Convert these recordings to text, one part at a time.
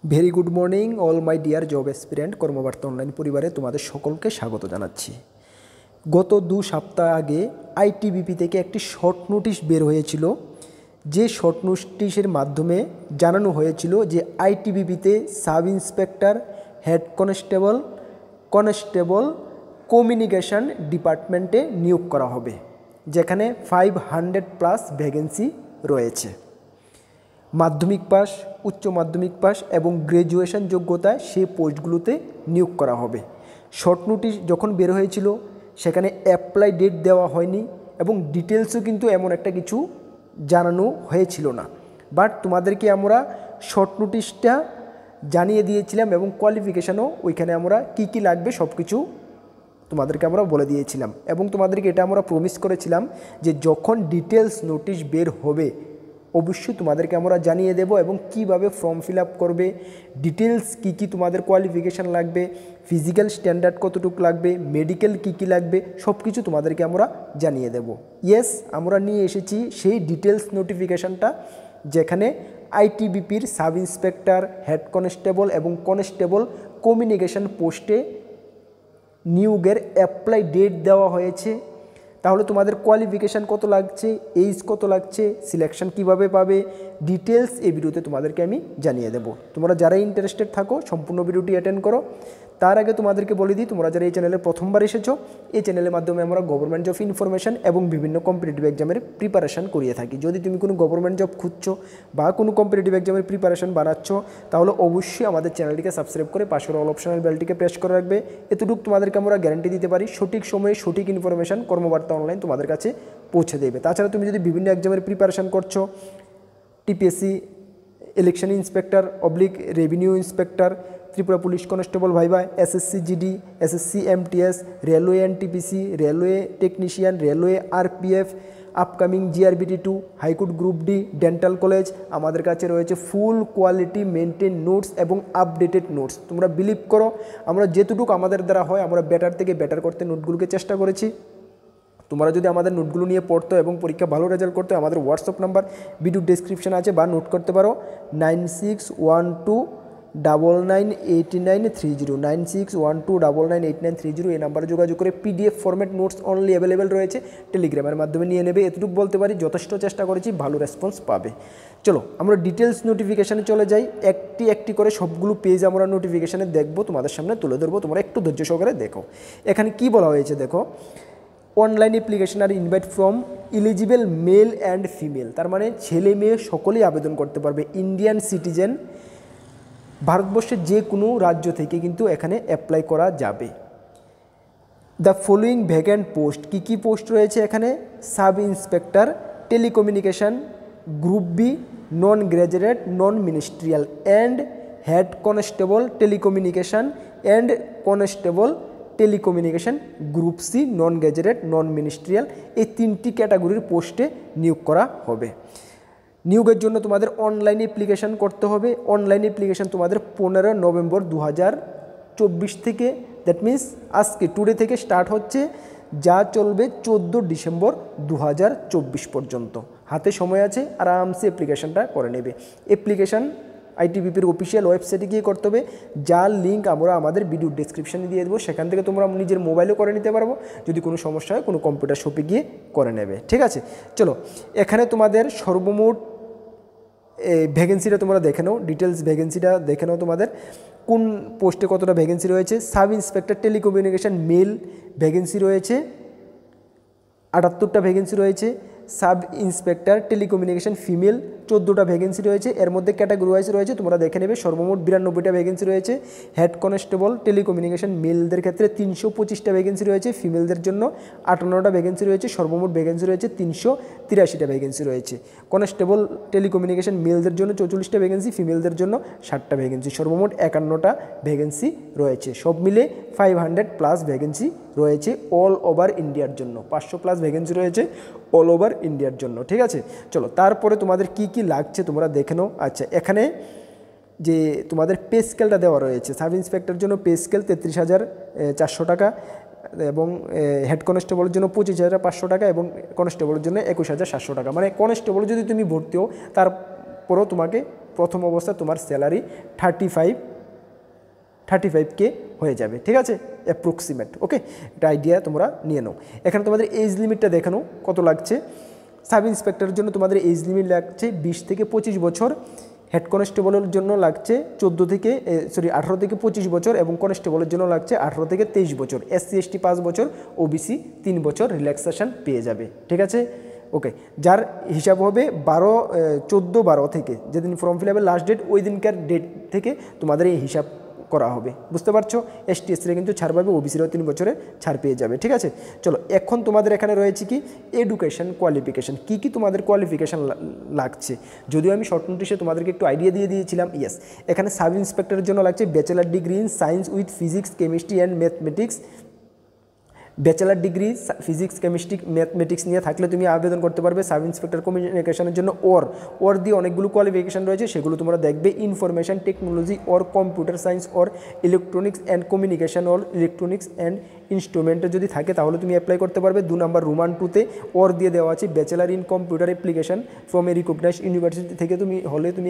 Very good morning all my dear job aspirant কর্মবার্তা online পরিবারে তোমাদের সকলকে স্বাগত জানাচ্ছি। গত 2 সপ্তাহ আগে আইটিবিপি থেকে একটি শর্ট নোটিশ বের হয়েছিল, যে শর্ট নোটিশের মাধ্যমে জানানো হয়েছিল যে আইটিবিপিতে sub inspector, head constable communication ডিপার্টমেন্টে নিয়োগ করা হবে, যেখানে 500+ ভ্যাকেন্সি রয়েছে। মাধ্যমিক পাস, উচ্চ মাধ্যমিক পাস এবং গ্র্যাজুয়েশন যোগ্যতায় সেই পোস্টগুলোতে নিয়োগ করা হবে। শর্ট নোটিশ যখন বের হয়েছিল সেখানে অ্যাপ্লাই ডেট দেওয়া হয়নি এবং ডিটেলসও কিন্তু এমন একটা কিছু জানানো হয়েছিল না, বাট তোমাদেরকে আমরা শর্ট নোটিশটা জানিয়ে দিয়েছিলাম এবং কোয়ালিফিকেশানও ওইখানে আমরা কি কি লাগবে সব কিছু তোমাদেরকে আমরা বলে দিয়েছিলাম এবং তোমাদেরকে এটা আমরা প্রমিস করেছিলাম যে যখন ডিটেলস নোটিশ বের হবে অবশ্যই তোমাদেরকে আমরা জানিয়ে দেব এবং কিভাবে ফর্ম ফিল আপ করবে, ডিটেলস কি কি তোমাদের কোয়ালিফিকেশান লাগবে, ফিজিক্যাল স্ট্যান্ডার্ড কতটুকু লাগবে, মেডিকেল কি কি লাগবে, সব কিছু তোমাদেরকে আমরা জানিয়ে দেব। ইয়েস, আমরা নিয়ে এসেছি সেই ডিটেলস নোটিফিকেশানটা, যেখানে আইটিবিপির সাব ইন্সপেক্টর, হেড কনস্টেবল এবং কনস্টেবল কমিউনিকেশন পোস্টে নিয়োগের অ্যাপ্লাই ডেট দেওয়া হয়েছে। তাহলে তোমাদের কোয়ালিফিকেশান কত লাগছে, এইজ কত লাগছে, সিলেকশন কিভাবে পাবে, ডিটেলস এই ভিডিওতে তোমাদেরকে আমি জানিয়ে দেব। তোমরা যারা ইন্টারেস্টেড থাকো সম্পূর্ণ ভিডিওটি অ্যাটেন্ড করো। তার আগে তোমাদেরকে বলে দিই, তোমরা যারা এই চ্যানেলে প্রথমবার এসেছো, এই চ্যানেলের মাধ্যমে আমরা গভর্নমেন্ট জব ইনফরমেশন এবং বিভিন্ন কম্পিটিটিভ এক্সামের প্রিপারেশন করিয়ে থাকি। যদি তুমি কোনো গভর্নমেন্ট জব খুঁজছো বা কোনো কম্পিটিটিভ এক্সামের প্রিপারেশন বানাচ্ছ, তাহলে অবশ্যই আমাদের চ্যানেলটিকে সাবস্ক্রাইব করে পাশের অল অপশনাল বেলটিকে প্রেস করে রাখবে। এতটুকু তোমাদেরকে আমরা গ্যারান্টি দিতে পারি, সঠিক সময়ে সঠিক ইনফরমেশন কর্মবার্তা অনলাইন তোমাদের কাছে পৌঁছে দেবে। তাছাড়া তুমি যদি বিভিন্ন এক্সামের প্রিপারেশন করছো, টিপিএসসি ইলেকশন ইন্সপেক্টর অবলিক revenue inspector, Tripura police constable viva, SSC GD, SSC MTS, railway NTPC, railway technician, railway RPF, upcoming জিআরবিটি2, high court group D, dental college, আমাদের কাছে রয়েছে ফুল কোয়ালিটি মেনটেন নোটস এবং আপডেটেড নোটস। তোমরা believe করো, আমরা যেটুকু আমাদের দ্বারা হয় আমরা বেটার থেকে বেটার করতে নোটগুলোকে চেষ্টা করেছি। তোমরা যদি আমাদের নোটগুলো নিয়ে পড়তো এবং পরীক্ষা ভালো রেজাল্ট করতো, আমাদের হোয়াটসঅ্যাপ নাম্বার ভিডিও ডেসক্রিপশন আছে বা নোট করতে পারো 9612998930, 9612998930। এই নাম্বারে যোগাযোগ করে PDF format notes only available রয়েছে, টেলিগ্রামের মাধ্যমে নিয়ে নেবে। এতটুকু বলতে পারি যথেষ্ট চেষ্টা করেছি, ভালো রেসপন্স পাবে। চলো আমরা ডিটেলস নোটিফিকেশানে চলে যাই। একটি একটি করে সবগুলো পেজ আমরা নোটিফিকেশানে দেখবো, তোমাদের সামনে তুলে ধরবো, তোমরা একটু ধৈর্য সহকারে দেখো। এখানে কি বলা হয়েছে দেখো, অনলাইন অ্যাপ্লিকেশন আর invite from eligible male and female, তার মানে ছেলে মেয়ে সকলেই আবেদন করতে পারবে। ইন্ডিয়ান সিটিজেন, ভারতবর্ষের যে কোনো রাজ্য থেকে কিন্তু এখানে অ্যাপ্লাই করা যাবে। দ্য ফলোয়িং ভ্যাকেন্ট পোস্ট, কী কী পোস্ট রয়েছে এখানে, sub inspector telecommunication group B, non graduate non ministerial, and head constable telecommunication and constable telecommunication group C, non graduate non ministerial. এই 3টি ক্যাটাগরির পোস্টে নিয়োগ করা হবে। নিয়োগের জন্য তোমাদের অনলাইন অ্যাপ্লিকেশান করতে হবে। অনলাইন অ্যাপ্লিকেশান তোমাদের 15 নভেম্বর 2024 থেকে, দ্যাট মিন্স আজকে টুডে থেকে স্টার্ট হচ্ছে, যা চলবে 14 ডিসেম্বর 2024 পর্যন্ত। হাতে সময় আছে, আরামসে অ্যাপ্লিকেশানটা করে নেবে। অ্যাপ্লিকেশান আইটিবিপির অফিসিয়াল ওয়েবসাইটে গিয়ে করতে হবে, যার লিঙ্ক আমরা আমাদের ভিডিও ডেসক্রিপশানে দিয়ে দেবো। সেখান থেকে তোমরা নিজের মোবাইলেও করে নিতে পারবো, যদি কোনো সমস্যা হয় কোনো কম্পিউটার শপে গিয়ে করে নেবে। ঠিক আছে, চলো এখানে তোমাদের সর্বমোট ভ্যাকেন্সিটা তোমরা দেখে নাও, ডিটেলস ভ্যাকেন্সিটা দেখে নাও তোমাদের কোন পোস্টে কতটা ভ্যাকেন্সি রয়েছে। Sub inspector telecommunication male vacancy রয়েছে 78টা ভ্যাকেন্সি রয়েছে। সাব ইন্সপেক্টর টেলিকমিউনিকেশন ফিমেল 14টা ভ্যাকেন্সি রয়েছে। এর মধ্যে ক্যাটাগরি ওয়াইজ রয়েছে, তোমরা দেখে নেবে। সর্বমোট 92টা ভ্যাকেন্সি রয়েছে। হেড কনস্টেবল টেলিকমিউনিকেশন মেলদের ক্ষেত্রে 325টা ভ্যাকেন্সি রয়েছে, ফিমেলদের জন্য 58টা ভ্যাকেন্সি রয়েছে। সর্বমোট ভ্যাকেন্সি রয়েছে 383টা ভ্যাকেন্সি রয়েছে। কনস্টেবল টেলিকমিউনিকেশন মেলদের জন্য 44টা ভ্যাকেন্সি, ফিমেলদের জন্য 60টা ভ্যাকেন্সি। সর্বমোট 51টা ভ্যাকেন্সি রয়েছে। সব মিলে 500+ ভ্যাকেন্সি রয়েছে অল ওভার ইন্ডিয়ার জন্য। 500+ ভ্যাকেন্সি রয়েছে অল ওভার ইন্ডিয়ার জন্য। ঠিক আছে, চলো তারপরে তোমাদের কি কি লাগছে তোমরা দেখে নাও। আচ্ছা, এখানে যে তোমাদের পে স্কেলটা দেওয়া রয়েছে, সাব ইন্সপেক্টরের জন্য পে স্কেল 33,400 টাকা এবং হেড কনস্টেবলের জন্য 25,500 টাকা এবং কনস্টেবলের জন্য 21,700 টাকা। মানে কনস্টেবল যদি তুমি ভর্তি হও তারপরেও তোমাকে প্রথম অবস্থা তোমার স্যালারি 35K হয়ে যাবে, ঠিক আছে, অ্যাপ্রক্সিমেট। ওকে, এটা আইডিয়া তোমরা নিয়ে নাও। এখানে তোমাদের এজ লিমিটটা দেখানো কত লাগছে। সাব ইন্সপেক্টরের জন্য তোমাদের এজ লিমিট লাগছে 20 থেকে 25 বছর, হেড কনস্টেবলের জন্য লাগছে 18 থেকে 25 বছর এবং কনস্টেবলের জন্য লাগছে 18 থেকে 23 বছর। SC ST 5 বছর, OBC 3 বছর রিল্যাক্সেশন পেয়ে যাবে, ঠিক আছে। ওকে, যার হিসাব হবে 14/12 থেকে, যেদিন ফর্ম ফিল আপের লাস্ট ডেট ওই দিনকার ডেট থেকে তোমাদের এই হিসাব করা হবে, বুঝতে পারছো। ST SCরা কিন্তু ছাড় পাবে, OBCরাও 3 বছরে ছাড় পেয়ে যাবে, ঠিক আছে। চলো, এখন তোমাদের এখানে রয়েছে কি এডুকেশন কোয়ালিফিকেশান, কি তোমাদের কোয়ালিফিকেশান লাগছে। যদিও আমি শর্ট নোটিশে তোমাদেরকে একটু আইডিয়া দিয়ে দিয়েছিলাম। ইয়েস, এখানে সাব ইন্সপেক্টরের জন্য লাগছে bachelor degree in science with physics chemistry and mathematics. Bachelor degree physics chemistry mathematics নিয়ে থাকলে তুমি আবেদন করতে পারবে সাব ইন্সপেক্টর কমিউনিকেশনের জন্য। ওর দিয়ে অনেকগুলো কোয়ালিফিকেশান রয়েছে, সেগুলো তোমরা দেখবে। Information technology or computer science or electronics and communication or electronics and ইনস্ট্রুমেন্টে যদি থাকে তাহলে তুমি অ্যাপ্লাই করতে পারবে। 2 নম্বর রোমান 2তে ওর দিয়ে দেওয়া আছে bachelor in computer application from a recognised university থেকে তুমি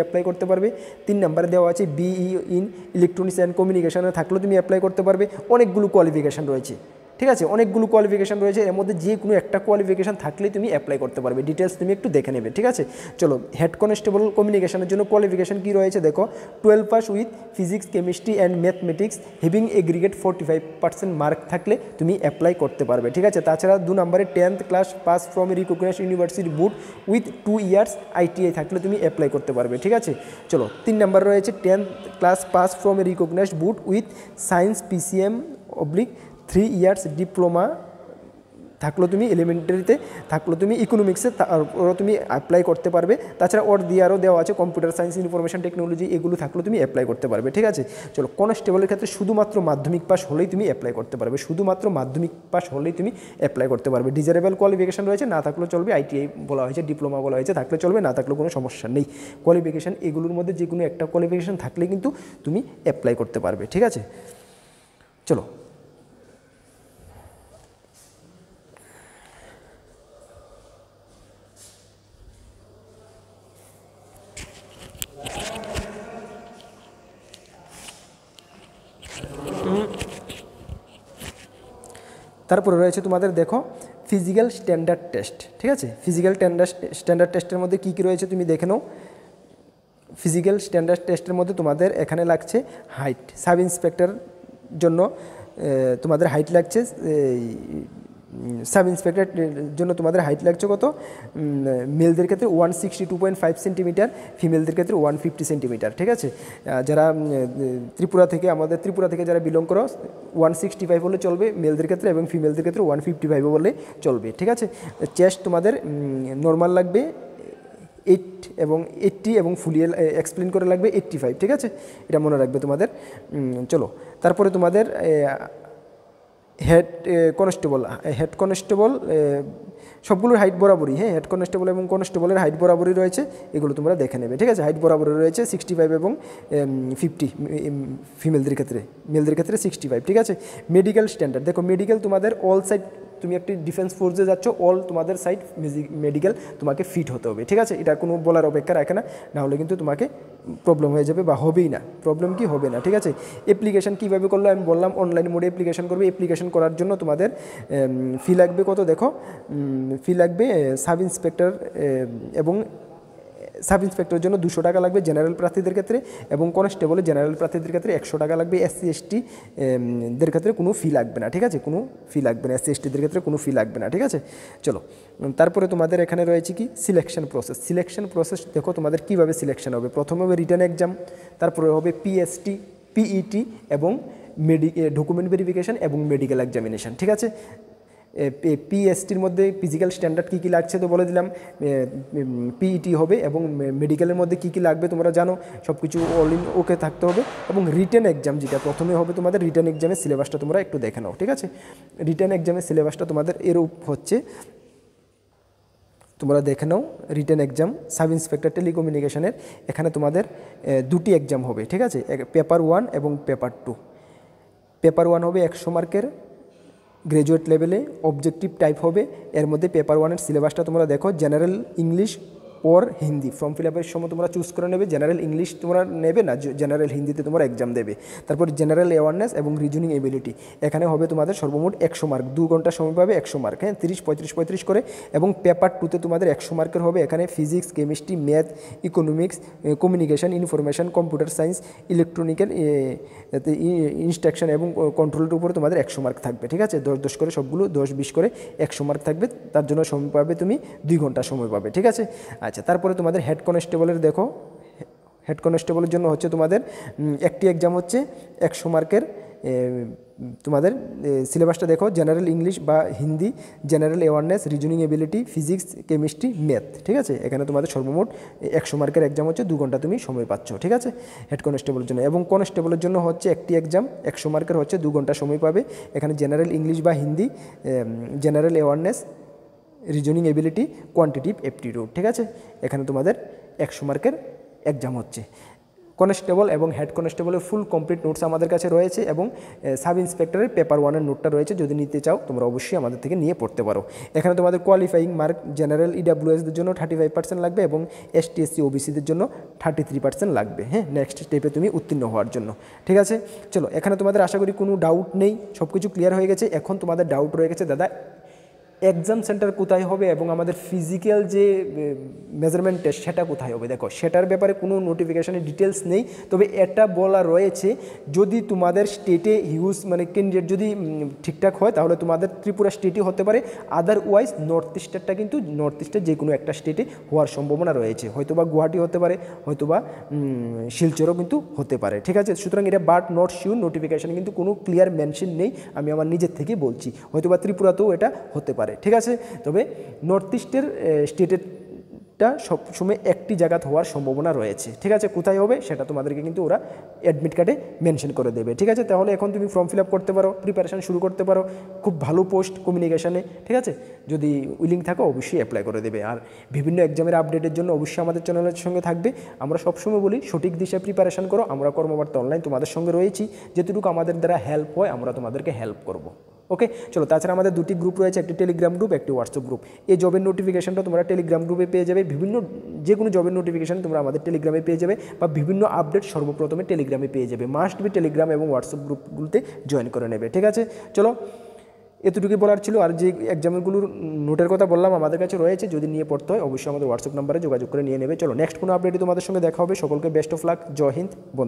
অ্যাপ্লাই করতে পারবে। 3 নম্বরে দেওয়া আছে BE ইন ইলেকট্রনিক্স অ্যান্ড কমিউনিকেশনে থাকলেও তুমি অ্যাপ্লাই করতে পারবে। অনেকগুলো কোয়ালিফিকেশান রয়েছে, ঠিক আছে, অনেকগুলো কোয়ালিফিকেশান রয়েছে, এর মধ্যে যে কোনো একটা কোয়ালিফিকেশান থাকলেই তুমি অ্যাপ্লাই করতে পারবে। ডিটেলস তুমি একটু দেখে নেবে, ঠিক আছে। চলো, হেড কনস্টেবল কমিউনিকেশনের জন্য কোয়ালিফিকেশান কী রয়েছে দেখো। 12 pass with physics chemistry and mathematics having aggregate 45% mark থাকলে তুমি অ্যাপ্লাই করতে পারবে, ঠিক আছে। তাছাড়া 2 নম্বরে 10th class pass from recognised university board with 2 years ITI থাকলে তুমি অ্যাপ্লাই করতে পারবে, ঠিক আছে। চলো, 3 নম্বর রয়েছে 10th class pass from recognised board with science PCM/3 years diploma থাকলেও তুমি এলিমেন্টারিতে থাকলেও তুমি ইকোনমিক্সে তুমি অ্যাপ্লাই করতে পারবে। তাছাড়া ওর দিয়ে আরও দেওয়া আছে কম্পিউটার সায়েন্স ইনফরমেশন টেকনোলজি, এগুলো থাকলেও তুমি অ্যাপ্লাই করতে পারবে, ঠিক আছে। চলো, কনস্টেবলের ক্ষেত্রে শুধুমাত্র মাধ্যমিক পাস হলেই তুমি অ্যাপ্লাই করতে পারবে, শুধুমাত্র মাধ্যমিক পাস হলেই তুমি অ্যাপ্লাই করতে পারবে। ডিজারেবল কোয়ালিফিকেশান রয়েছে, না থাকলেও চলবে। ITI বলা হয়েছে, ডিপ্লোমা বলা হয়েছে, থাকলে চলবে, না থাকলেও কোনো সমস্যা নেই। কোয়ালিফিকেশান এগুলোর মধ্যে যে কোনো একটা কোয়ালিফিকেশান থাকলে কিন্তু তুমি অ্যাপ্লাই করতে পারবে, ঠিক আছে। চলো, তারপরে রয়েছে তোমাদের দেখো ফিজিক্যাল স্ট্যান্ডার্ড টেস্ট, ঠিক আছে। ফিজিক্যাল স্ট্যান্ডার্ড টেস্টের মধ্যে কী রয়েছে তুমি দেখে নাও। ফিজিক্যাল স্ট্যান্ডার্ড টেস্টের মধ্যে তোমাদের এখানে লাগছে হাইট। সাব ইন্সপেক্টর জন্য তোমাদের হাইট লাগছে, সাব ইন্সপেক্টরের জন্য তোমাদের হাইট লাগছে কত, মেলদের ক্ষেত্রে 162.5 সেন্টিমিটার, ফিমেলদের ক্ষেত্রে 150 সেন্টিমিটার, ঠিক আছে। যারা ত্রিপুরা থেকে যারা বিলং করো 165 হলে চলবে মেলদের ক্ষেত্রে, এবং ফিমেলদের ক্ষেত্রে 155 বলে চলবে, ঠিক আছে। চেস্ট তোমাদের নর্মাল লাগবে 80 এবং ফুলিয়ে এক্সপ্লেন করে লাগবে 85, ঠিক আছে, এটা মনে রাখবে তোমাদের। চলো, তারপরে তোমাদের হেড কনস্টেবল সবগুলোর হাইট বরাবরই, হ্যাঁ, হেড কনস্টেবল এবং কনস্টেবলের হাইট বরাবরই রয়েছে, এগুলো তোমরা দেখে নেবে, ঠিক আছে। হাইট বরাবরই রয়েছে 65 এবং 50 ফিমেলদের ক্ষেত্রে, মেলদের ক্ষেত্রে 65, ঠিক আছে। মেডিকেল স্ট্যান্ডার্ড দেখো, মেডিকেল তোমাদের অল সাইড, তুমি একটি ডিফেন্স ফোর্সে যাচ্ছ, অল তোমাদের সাইড মেডিকেল তোমাকে ফিট হতে হবে, ঠিক আছে। এটা কোনো বলার অপেক্ষা রাখে না, নাহলে কিন্তু তোমাকে প্রবলেম হয়ে যাবে বা হবেই না, প্রবলেম কি হবে না, ঠিক আছে। অ্যাপ্লিকেশান কীভাবে করলো আমি বললাম, অনলাইন মোডে অ্যাপ্লিকেশান করবে। অ্যাপ্লিকেশান করার জন্য তোমাদের ফি লাগবে কত দেখো, ফি লাগবে সাব ইন্সপেক্টর এবং সাব ইন্সপেক্টরের জন্য 200 টাকা লাগবে জেনারেল প্রার্থীদের ক্ষেত্রে, এবং কনস্টেবলের জেনারেল প্রার্থীদের ক্ষেত্রে 100 টাকা লাগবে। SC ST দের ক্ষেত্রে কোনো ফি লাগবে না, ঠিক আছে, কোনো ফি লাগবে না, SC ST দের ক্ষেত্রে কোনো ফি লাগবে না, ঠিক আছে। চলো, তারপরে তোমাদের এখানে রয়েছে কি সিলেকশন প্রসেস দেখো তোমাদের কীভাবে সিলেকশন হবে। প্রথমে হবে রিটার্ন এক্সাম, তারপরে হবে PET এবং ডকুমেন্ট ভেরিফিকেশান এবং মেডিকেল এক্সামিনেশান, ঠিক আছে। PSTর মধ্যে ফিজিক্যাল স্ট্যান্ডার্ড কী লাগছে তো বলে দিলাম, PET হবে, এবং মেডিকেলের মধ্যে কী লাগবে তোমরা জানো, সব কিছু অল ইন ওকে থাকতে হবে। এবং রিটেন এক্সাম যেটা প্রথমে হবে তোমাদের, রিটেন এক্সামের সিলেবাসটা তোমরা একটু দেখে নাও, ঠিক আছে। রিটেন এক্সামের সিলেবাসটা তোমাদের এরূপ হচ্ছে, তোমরা দেখে নাও। রিটেন এক্সাম সাব ইন্সপেক্টর টেলিকমিউনিকেশনের, এখানে তোমাদের 2টি এক্সাম হবে, ঠিক আছে, পেপার 1 এবং পেপার 2। পেপার 1 হবে 100 মার্কের গ্র্যাজুয়েট লেভেলে, অবজেক্টিভ টাইপ হবে। এর মধ্যে পেপার 1-এর সিলেবাসটা তোমরা দেখো, জেনারেল ইংলিশ পর হিন্দি ফর্ম ফিল আপের সময় তোমরা চুজ করে নেবে, জেনারেল ইংলিশ তোমরা নেবে না, জেনারেল হিন্দিতে তোমরা এক্সাম দেবে। তারপর জেনারেল অ্যাওয়ারনেস এবং রিজনিং এবিলিটি, এখানে হবে তোমাদের সর্বমোট 100 মার্ক, 2 ঘন্টা সময় পাবে, 100 মার্ক, হ্যাঁ 30, 35, 35 করে। এবং পেপার 2তে তোমাদের 100 মার্কের হবে, এখানে physics, chemistry, math, economics, communication, information, computer science, electronical, instruction এবং কন্ট্রোলের উপরে তোমাদের 100 মার্ক থাকবে, ঠিক আছে। 10-10 করে সবগুলো 10-20 করে 100 মার্ক থাকবে, তার জন্য সময় পাবে তুমি 2 ঘন্টা সময় পাবে, ঠিক আছে। আচ্ছা, তারপরে তোমাদের হেড কনস্টেবলের দেখো, হেড কনস্টেবলের জন্য হচ্ছে তোমাদের একটি এক্সাম হচ্ছে 100 মার্কের। তোমাদের সিলেবাসটা দেখো, জেনারেল ইংলিশ বা Hindi, general awareness, reasoning ability, physics, chemistry, math, ঠিক আছে। এখানে তোমাদের সর্বমোট 100 মার্কের এক্সাম হচ্ছে, 2 ঘন্টা তুমি সময় পাচ্ছ, ঠিক আছে, হেড কনস্টেবলের জন্য। এবং কনস্টেবলের জন্য হচ্ছে একটি এক্সাম 100 মার্কের হচ্ছে, 2 ঘন্টা সময় পাবে। এখানে জেনারেল ইংলিশ বা Hindi, general awareness, reasoning ability, quantitative aptitude, ঠিক আছে। এখানে তোমাদের 100 মার্কের এক্সাম হচ্ছে। কনস্টেবল এবং হেড কনস্টেবলের ফুল কমপ্লিট নোটস আমাদের কাছে রয়েছে, এবং সাব ইন্সপেক্টরের পেপার 1-এর নোটটা রয়েছে, যদি নিতে চাও তোমরা অবশ্যই আমাদের থেকে নিয়ে পড়তে পারো। এখানে তোমাদের কোয়ালিফাইং মার্ক জেনারেল ইডাব্লিউএসদের জন্য 35% লাগবে, এবং এসটি, এসসি, ওবিসিদের জন্য 33% লাগবে, হ্যাঁ, নেক্সট স্টেপে তুমি উত্তীর্ণ হওয়ার জন্য, ঠিক আছে। চলো, এখানে তোমাদের আশা করি কোনো ডাউট নেই, সব কিছু ক্লিয়ার হয়ে গেছে। এখন তোমাদের ডাউট রয়ে গেছে, দাদা এক্সাম সেন্টার কোথায় হবে এবং আমাদের ফিজিক্যাল যে মেজারমেন্ট টেস্ট সেটা কোথায় হবে। দেখো, সেটার ব্যাপারে কোনো নোটিফিকেশনের ডিটেলস নেই, তবে এটা বলা রয়েছে যদি তোমাদের স্টেটে হিউজ মানে ক্যান্ডিডেট যদি ঠিকঠাক হয় তাহলে তোমাদের ত্রিপুরা স্টেটই হতে পারে, আদারওয়াইজ নর্থ ইস্টেরটা কিন্তু নর্থ ইস্টের যে কোনো একটা স্টেটে হওয়ার সম্ভাবনা রয়েছে, হয়তোবা গুয়াহাটি হতে পারে, হয়তোবা শিলচরও কিন্তু হতে পারে, ঠিক আছে। সুতরাং এটা বাট নট শিওর, নোটিফিকেশানে কিন্তু কোনো ক্লিয়ার মেনশন নেই, আমি আমার নিজের থেকেই বলছি, হয়তোবা ত্রিপুরাতেও এটা হতে পারে, ঠিক আছে। তবে নর্থ ইস্টের স্টেটেরটা সবসময় একটি জায়গাতে হওয়ার সম্ভাবনা রয়েছে, ঠিক আছে। কোথায় হবে সেটা তোমাদেরকে কিন্তু ওরা অ্যাডমিট কার্ডে মেনশন করে দেবে, ঠিক আছে। তাহলে এখন তুমি ফর্ম ফিল আপ করতে পারো, প্রিপারেশান শুরু করতে পারো, খুব ভালো পোস্ট কমিউনিকেশানে, ঠিক আছে। যদি উইলিং থাকো অবশ্যই অ্যাপ্লাই করে দেবে। আর বিভিন্ন এক্সামের আপডেটের জন্য অবশ্যই আমাদের চ্যানেলের সঙ্গে থাকবে। আমরা সবসময় বলি সঠিক দিশায় প্রিপারেশান করো, আমরা কর্মবার্তা অনলাইন তোমাদের সঙ্গে রয়েছি, যেটুকু আমাদের দ্বারা হেল্প হয় আমরা তোমাদেরকে হেল্প করব। ওকে, চলো। তাছাড়া আমাদের 2টি গ্রুপ রয়েছে, একটি টেলিগ্রাম গ্রুপ, একটি হোয়াটসঅ্যাপ গ্রুপ। এই জবের নোটিফিকেশনটা তোমরা টেলিগ্রাম গ্রুপে পেয়ে যাবে, বিভিন্ন যে কোনো জবের নোটিফিকেশন তোমরা আমাদের টেলিগ্রামে পেয়ে যাবে, বা বিভিন্ন আপডেট সর্বপ্রথমে টেলিগ্রামে পেয়ে যাবে। মাস্ট বি টেলিগ্রাম এবং হোয়াটসঅ্যাপ গ্রুপগুলোতে জয়েন করে নেবে, ঠিক আছে। চলো, এতটুকুই বলার ছিল। আর যে এক্সামগুলোর নোটের কথা বললাম আমাদের কাছে রয়েছে, যদি নিয়ে পড়তে হয় অবশ্যই আমাদের হোয়াটসঅ্যাপ নাম্বারে যোগাযোগ করে নিয়ে নেবে। চলো, নেক্সট কোনো আপডেটে তোমাদের সঙ্গে দেখা হবে। সকলকে বেস্ট অফ লাক, জয় হিন্দ, বন্ধু।